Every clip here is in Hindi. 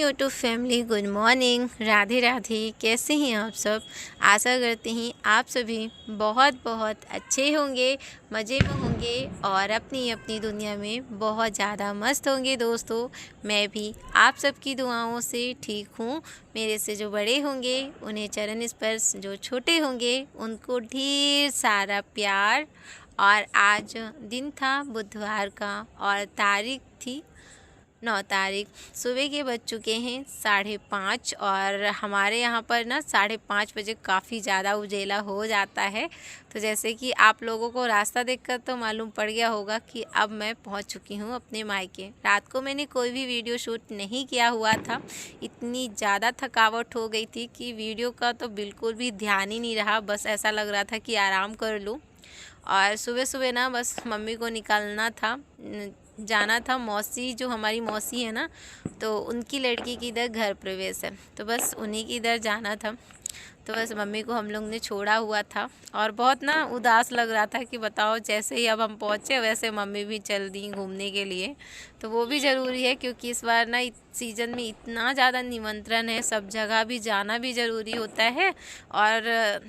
YouTube family, good morning, Radhe Radhe. कैसे हैं आप सब? आशा करते हैं आप सभी बहुत बहुत अच्छे होंगे, मज़े में होंगे और अपनी अपनी दुनिया में बहुत ज़्यादा मस्त होंगे। दोस्तों, मैं भी आप सबकी दुआओं से ठीक हूँ। मेरे से जो बड़े होंगे उन्हें चरण स्पर्श, जो छोटे होंगे उनको ढेर सारा प्यार। और आज दिन था बुधवार का और तारीख थी 9 तारीख। सुबह के बज चुके हैं 5:30 और हमारे यहाँ पर ना 5:30 बजे काफ़ी ज़्यादा उजेला हो जाता है। तो जैसे कि आप लोगों को रास्ता देखकर तो मालूम पड़ गया होगा कि अब मैं पहुँच चुकी हूँ अपने मायके। रात को मैंने कोई भी वीडियो शूट नहीं किया हुआ था, इतनी ज़्यादा थकावट हो गई थी कि वीडियो का तो बिल्कुल भी ध्यान ही नहीं रहा। बस ऐसा लग रहा था कि आराम कर लूँ। और सुबह सुबह ना बस मम्मी को निकलना था, जाना था। मौसी, जो हमारी मौसी है ना, तो उनकी लड़की की इधर घर प्रवेश है, तो बस उन्हीं की इधर जाना था। तो बस मम्मी को हम लोग ने छोड़ा हुआ था और बहुत ना उदास लग रहा था कि बताओ, जैसे ही अब हम पहुँचे वैसे मम्मी भी चल दी घूमने के लिए। तो वो भी ज़रूरी है क्योंकि इस बार ना सीज़न में इतना ज़्यादा निमंत्रण है, सब जगह भी जाना भी ज़रूरी होता है और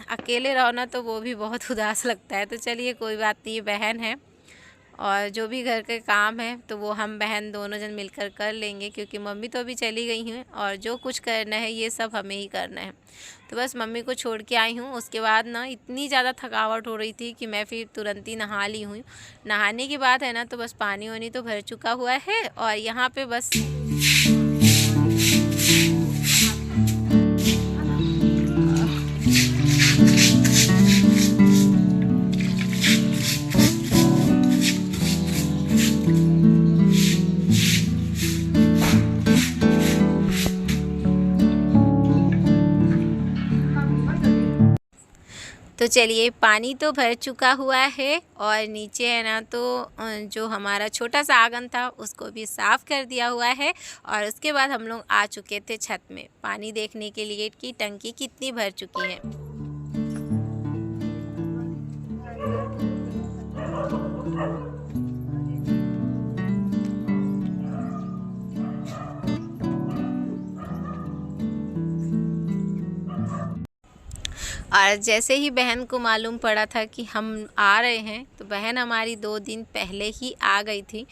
अकेले रहो ना तो वो भी बहुत उदास लगता है। तो चलिए कोई बात नहीं, ये बहन है और जो भी घर के काम है तो वो हम बहन दोनों जन मिलकर कर लेंगे, क्योंकि मम्मी तो अभी चली गई हैं और जो कुछ करना है ये सब हमें ही करना है। तो बस मम्मी को छोड़ के आई हूँ। उसके बाद ना इतनी ज़्यादा थकावट हो रही थी कि मैं फिर तुरंत ही नहा ली हूँ। नहाने के बाद है ना तो बस पानी वानी तो भर चुका हुआ है और यहाँ पे बस तो चलिए, पानी तो भर चुका हुआ है और नीचे है ना तो जो हमारा छोटा सा आंगन था उसको भी साफ़ कर दिया हुआ है। और उसके बाद हम लोग आ चुके थे छत में पानी देखने के लिए कि टंकी कितनी भर चुकी है। और जैसे ही बहन को मालूम पड़ा था कि हम आ रहे हैं तो बहन हमारी 2 दिन पहले ही आ गई थी।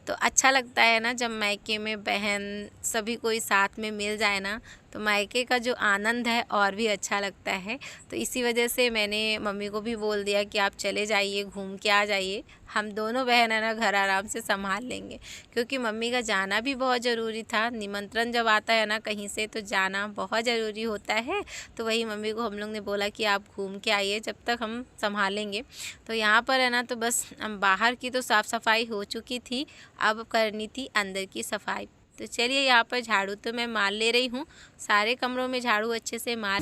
तो अच्छा लगता है ना जब मायके में बहन सभी कोई साथ में मिल जाए ना, तो मायके का जो आनंद है और भी अच्छा लगता है। तो इसी वजह से मैंने मम्मी को भी बोल दिया कि आप चले जाइए, घूम के आ जाइए, हम दोनों बहन है ना घर आराम से संभाल लेंगे। क्योंकि मम्मी का जाना भी बहुत ज़रूरी था। निमंत्रण जब आता है ना कहीं से तो जाना बहुत ज़रूरी होता है। तो वही मम्मी को हम लोग ने बोला कि आप घूम के आइए, जब तक हम संभालेंगे। तो यहाँ पर है ना तो बस बाहर की तो साफ़ सफाई हो चुकी थी, अब करनी थी अंदर की सफाई। तो चलिए, यहाँ पर झाड़ू तो मैं मार ले रही हूँ, सारे कमरों में झाड़ू अच्छे से मार।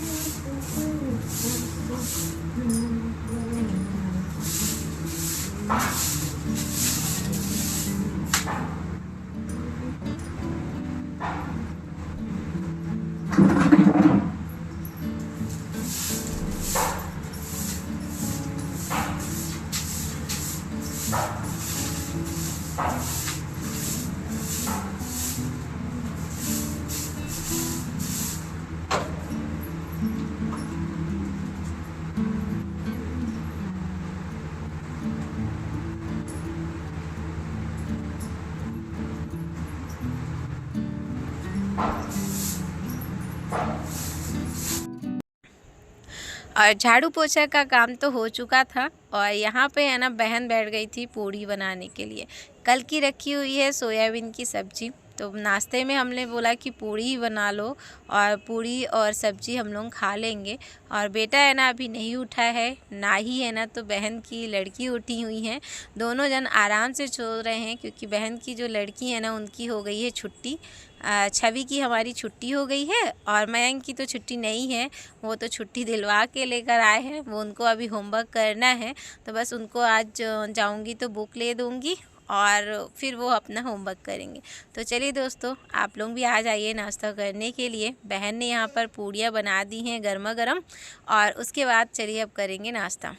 और झाड़ू पोछा का काम तो हो चुका था और यहाँ पे है ना बहन बैठ गई थी पूड़ी बनाने के लिए। कल की रखी हुई है सोयाबीन की सब्ज़ी, तो नाश्ते में हमने बोला कि पूड़ी ही बना लो और पूड़ी और सब्ज़ी हम लोग खा लेंगे। और बेटा है ना अभी नहीं उठा है, ना ही है ना तो बहन की लड़की उठी हुई हैं। दोनों जन आराम से सो रहे हैं क्योंकि बहन की जो लड़की है ना उनकी हो गई है छुट्टी। छवि की हमारी छुट्टी हो गई है और मयंक की तो छुट्टी नहीं है, वो तो छुट्टी दिलवा के लेकर आए हैं। वो उनको अभी होमवर्क करना है, तो बस उनको आज जाऊंगी तो बुक ले दूंगी और फिर वो अपना होमवर्क करेंगे। तो चलिए दोस्तों, आप लोग भी आ जाइए नाश्ता करने के लिए। बहन ने यहाँ पर पूड़ियाँ बना दी हैं गर्मा गर्म और उसके बाद चलिए अब करेंगे नाश्ता।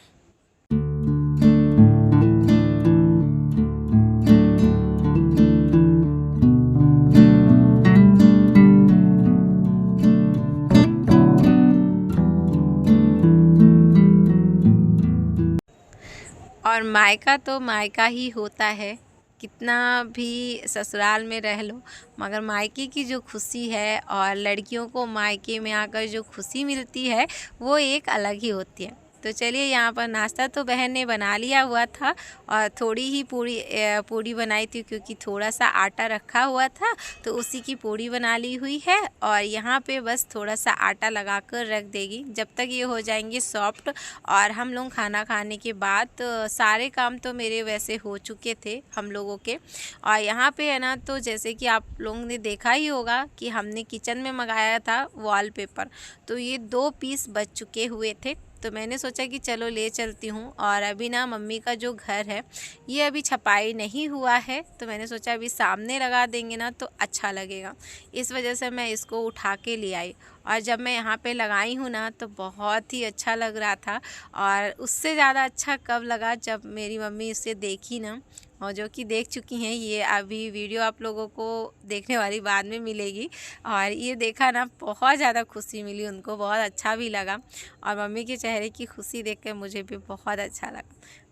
और मायका तो मायका ही होता है, कितना भी ससुराल में रह लो मगर मायके की जो खुशी है और लड़कियों को मायके में आकर जो खुशी मिलती है वो एक अलग ही होती है। तो चलिए, यहाँ पर नाश्ता तो बहन ने बना लिया हुआ था और थोड़ी ही पूड़ी बनाई थी क्योंकि थोड़ा सा आटा रखा हुआ था तो उसी की पूड़ी बना ली हुई है। और यहाँ पे बस थोड़ा सा आटा लगा कर रख देगी जब तक ये हो जाएंगे सॉफ्ट। और हम लोग खाना खाने के बाद सारे काम तो मेरे वैसे हो चुके थे हम लोगों के। और यहाँ पे है ना, तो जैसे कि आप लोगों ने देखा ही होगा कि हमने किचन में मंगाया था वॉलपेपर, तो ये 2 पीस बच चुके हुए थे। तो मैंने सोचा कि चलो ले चलती हूँ। और अभी ना मम्मी का जो घर है ये अभी छपाई नहीं हुआ है, तो मैंने सोचा अभी सामने लगा देंगे ना तो अच्छा लगेगा, इस वजह से मैं इसको उठा के ले आई। और जब मैं यहाँ पे लगाई हूँ ना तो बहुत ही अच्छा लग रहा था। और उससे ज़्यादा अच्छा कब लगा जब मेरी मम्मी इसे देखी ना, और जो कि देख चुकी हैं। ये अभी वीडियो आप लोगों को देखने वाली बाद में मिलेगी। और ये देखा ना, बहुत ज़्यादा खुशी मिली उनको, बहुत अच्छा भी लगा। और मम्मी के चेहरे की खुशी देख कर मुझे भी बहुत अच्छा लगा।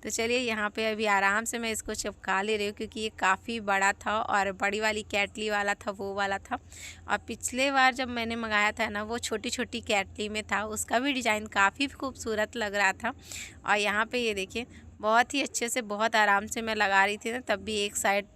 तो चलिए, यहाँ पे अभी आराम से मैं इसको चिपका ले रही हूँ क्योंकि ये काफ़ी बड़ा था और बड़ी वाली केटली वाला था, वो वाला था। और पिछले बार जब मैंने मंगाया था ना, वो छोटी छोटी केटली में था, उसका भी डिज़ाइन काफ़ी खूबसूरत लग रहा था। और यहाँ पे ये देखिए, बहुत ही अच्छे से, बहुत आराम से मैं लगा रही थी ना, तब भी एक साइड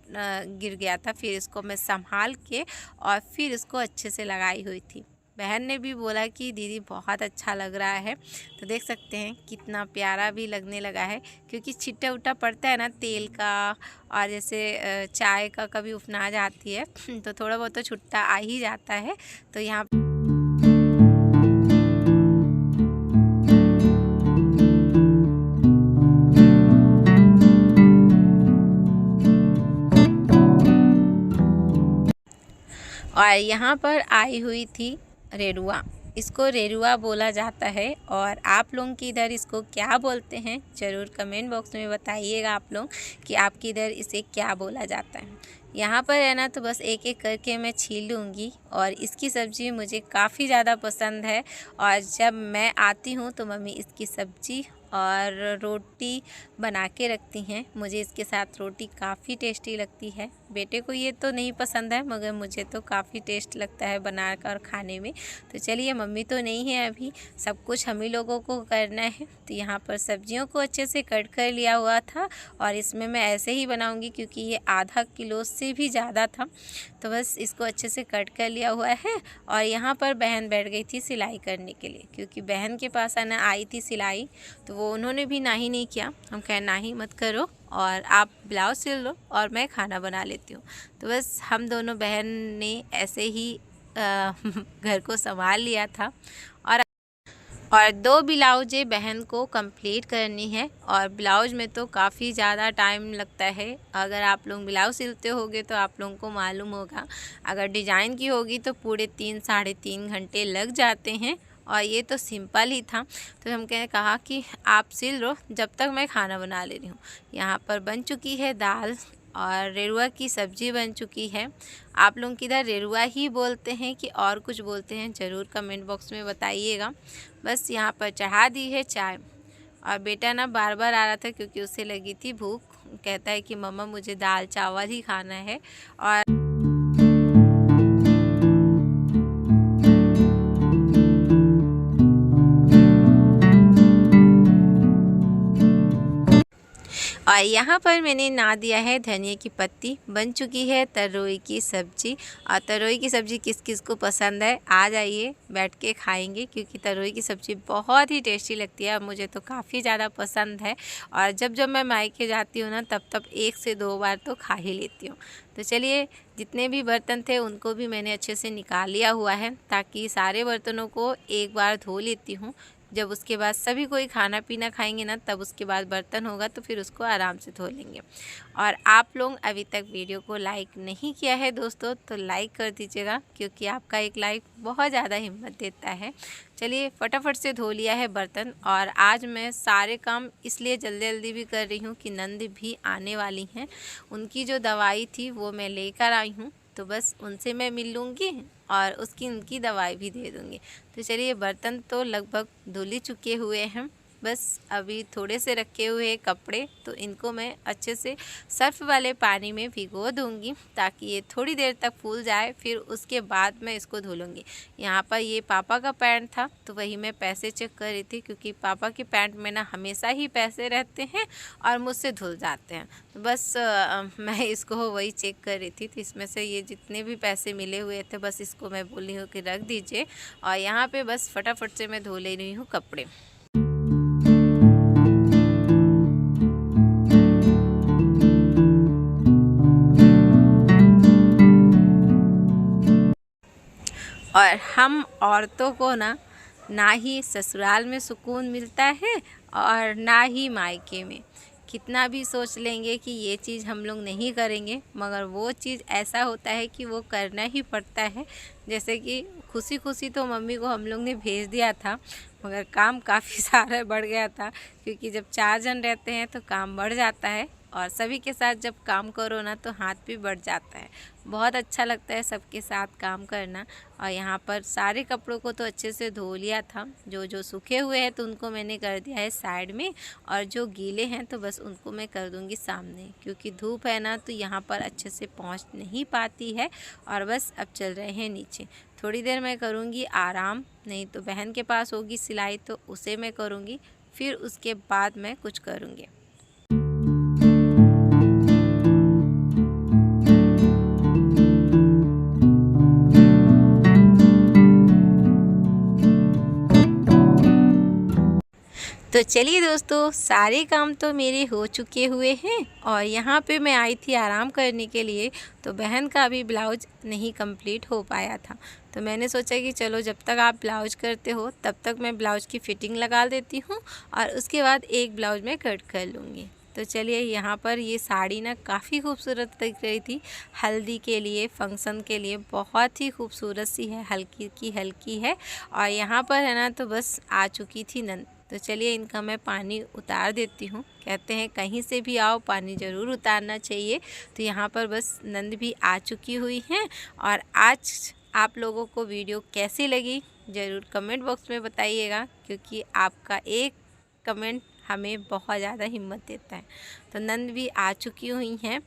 गिर गया था। फिर इसको मैं संभाल के और फिर इसको अच्छे से लगाई हुई थी। बहन ने भी बोला कि दीदी बहुत अच्छा लग रहा है। तो देख सकते हैं कितना प्यारा भी लगने लगा है, क्योंकि छिट्टा उट्टा पड़ता है ना तेल का, और जैसे चाय का कभी उपना जाती है तो थोड़ा बहुत तो छुट्टा आ ही जाता है। तो यहाँ और यहाँ पर आई हुई थी रेरुआ। इसको रेरुआ बोला जाता है। और आप लोग की इधर इसको क्या बोलते हैं ज़रूर कमेंट बॉक्स में बताइएगा आप लोग कि आपकी इधर इसे क्या बोला जाता है। यहाँ पर है ना, तो बस एक एक करके मैं छील लूँगी। और इसकी सब्ज़ी मुझे काफ़ी ज़्यादा पसंद है। और जब मैं आती हूँ तो मम्मी इसकी सब्ज़ी और रोटी बना के रखती हैं। मुझे इसके साथ रोटी काफ़ी टेस्टी लगती है। बेटे को ये तो नहीं पसंद है मगर मुझे तो काफ़ी टेस्ट लगता है बनाकर खाने में। तो चलिए, मम्मी तो नहीं है अभी, सब कुछ हम ही लोगों को करना है। तो यहाँ पर सब्जियों को अच्छे से कट कर लिया हुआ था और इसमें मैं ऐसे ही बनाऊँगी क्योंकि ये आधा किलो से भी ज़्यादा था। तो बस इसको अच्छे से कट कर लिया हुआ है। और यहाँ पर बहन बैठ गई थी सिलाई करने के लिए, क्योंकि बहन के पास आना आई थी सिलाई, तो वो उन्होंने भी ना ही नहीं किया। हम कहें ना ही मत करो और आप ब्लाउज सिल लो और मैं खाना बना लेती हूँ। तो बस हम दोनों बहन ने ऐसे ही घर को संभाल लिया था। और 2 ब्लाउजें बहन को कंप्लीट करनी है। और ब्लाउज में तो काफ़ी ज़्यादा टाइम लगता है। अगर आप लोग ब्लाउज सिलते होगे तो आप लोगों को मालूम होगा, अगर डिज़ाइन की होगी तो पूरे 3 साढ़े 3 घंटे लग जाते हैं। और ये तो सिंपल ही था, तो हम कहा कि आप सिल लो जब तक मैं खाना बना ले रही हूँ। यहाँ पर बन चुकी है दाल और रेरुआ की सब्ज़ी बन चुकी है। आप लोग किधर रेरुआ ही बोलते हैं कि और कुछ बोलते हैं ज़रूर कमेंट बॉक्स में बताइएगा। बस यहाँ पर चढ़ा दी है चाय। और बेटा ना बार बार आ रहा था क्योंकि उसे लगी थी भूख, कहता है कि मम्मा मुझे दाल चावल ही खाना है। और यहाँ पर मैंने ना दिया है धनिया की पत्ती। बन चुकी है तरोई की सब्ज़ी। और तरोई की सब्ज़ी किस किस को पसंद है, आ जाइए बैठ के खाएंगे, क्योंकि तरोई की सब्ज़ी बहुत ही टेस्टी लगती है और मुझे तो काफ़ी ज़्यादा पसंद है। और जब जब मैं मायके जाती हूँ ना तब 1 से 2 बार तो खा ही लेती हूँ। तो चलिए, जितने भी बर्तन थे उनको भी मैंने अच्छे से निकाल लिया हुआ है, ताकि सारे बर्तनों को एक बार धो लेती हूँ। जब उसके बाद सभी कोई खाना पीना खाएंगे ना, तब उसके बाद बर्तन होगा तो फिर उसको आराम से धो लेंगे। और आप लोग अभी तक वीडियो को लाइक नहीं किया है दोस्तों, तो लाइक कर दीजिएगा, क्योंकि आपका एक लाइक बहुत ज़्यादा हिम्मत देता है। चलिए, फटाफट से धो लिया है बर्तन। और आज मैं सारे काम इसलिए जल्दी जल्दी भी कर रही हूँ कि नंद भी आने वाली हैं। उनकी जो दवाई थी वो मैं लेकर आई हूँ, तो बस उनसे मैं मिल लूँगी और उनकी दवाई भी दे दूँगी। तो चलिए, बर्तन तो लगभग धुल ही चुके हुए हैं। बस अभी थोड़े से रखे हुए कपड़े तो इनको मैं अच्छे से सर्फ वाले पानी में भिगो दूंगी ताकि ये थोड़ी देर तक फूल जाए। फिर उसके बाद मैं इसको धो लूँगी। यहाँ पर ये पापा का पैंट था तो वही मैं पैसे चेक कर रही थी, क्योंकि पापा के पैंट में ना हमेशा ही पैसे रहते हैं और मुझसे धुल जाते हैं। तो बस मैं इसको वही चेक कर रही थी। तो इसमें से ये जितने भी पैसे मिले हुए थे बस इसको मैं बोली हूँ कि रख दीजिए, और यहाँ पे बस फटाफट से मैं धो ले रही हूँ कपड़े। और हम औरतों को ना ही ससुराल में सुकून मिलता है और ना ही मायके में। कितना भी सोच लेंगे कि ये चीज़ हम लोग नहीं करेंगे, मगर वो चीज़ ऐसा होता है कि वो करना ही पड़ता है। जैसे कि खुशी खुशी तो मम्मी को हम लोग ने भेज दिया था, मगर काम काफ़ी सारा बढ़ गया था, क्योंकि जब 4 जन रहते हैं तो काम बढ़ जाता है, और सभी के साथ जब काम करो ना तो हाथ भी बढ़ जाता है। बहुत अच्छा लगता है सबके साथ काम करना। और यहाँ पर सारे कपड़ों को तो अच्छे से धो लिया था। जो जो सूखे हुए हैं तो उनको मैंने कर दिया है साइड में, और जो गीले हैं तो बस उनको मैं कर दूँगी सामने, क्योंकि धूप है ना तो यहाँ पर अच्छे से पहुँच नहीं पाती है। और बस अब चल रहे हैं नीचे। थोड़ी देर मैं करूँगी आराम, नहीं तो बहन के पास होगी सिलाई तो उसे मैं करूँगी, फिर उसके बाद मैं कुछ करूँगी। तो चलिए दोस्तों, सारे काम तो मेरे हो चुके हुए हैं, और यहाँ पे मैं आई थी आराम करने के लिए। तो बहन का भी ब्लाउज नहीं कंप्लीट हो पाया था, तो मैंने सोचा कि चलो जब तक आप ब्लाउज करते हो तब तक मैं ब्लाउज की फ़िटिंग लगा देती हूँ, और उसके बाद एक ब्लाउज में कट कर लूँगी। तो चलिए, यहाँ पर ये साड़ी ना काफ़ी खूबसूरत दिख रही थी हल्दी के लिए, फंक्शन के लिए। बहुत ही खूबसूरत सी है, हल्की की हल्की है। और यहाँ पर है ना तो बस आ चुकी थी नंद। तो चलिए, इनका मैं पानी उतार देती हूँ। कहते हैं कहीं से भी आओ पानी ज़रूर उतारना चाहिए। तो यहाँ पर बस नंद भी आ चुकी हुई हैं। और आज आप लोगों को वीडियो कैसी लगी ज़रूर कमेंट बॉक्स में बताइएगा, क्योंकि आपका एक कमेंट हमें बहुत ज़्यादा हिम्मत देता है। तो नंद भी आ चुकी हुई हैं।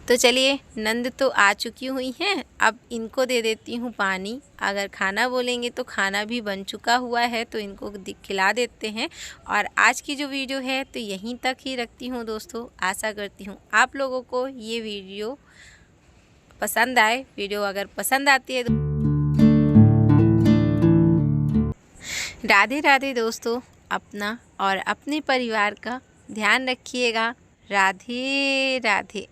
तो चलिए, नंद तो आ चुकी हुई हैं, अब इनको दे देती हूँ पानी। अगर खाना बोलेंगे तो खाना भी बन चुका हुआ है, तो इनको खिला देते हैं। और आज की जो वीडियो है तो यहीं तक ही रखती हूँ दोस्तों। आशा करती हूँ आप लोगों को ये वीडियो पसंद आए। वीडियो अगर पसंद आती है तो राधे राधे दोस्तों, अपना और अपने परिवार का ध्यान रखिएगा। राधे राधे।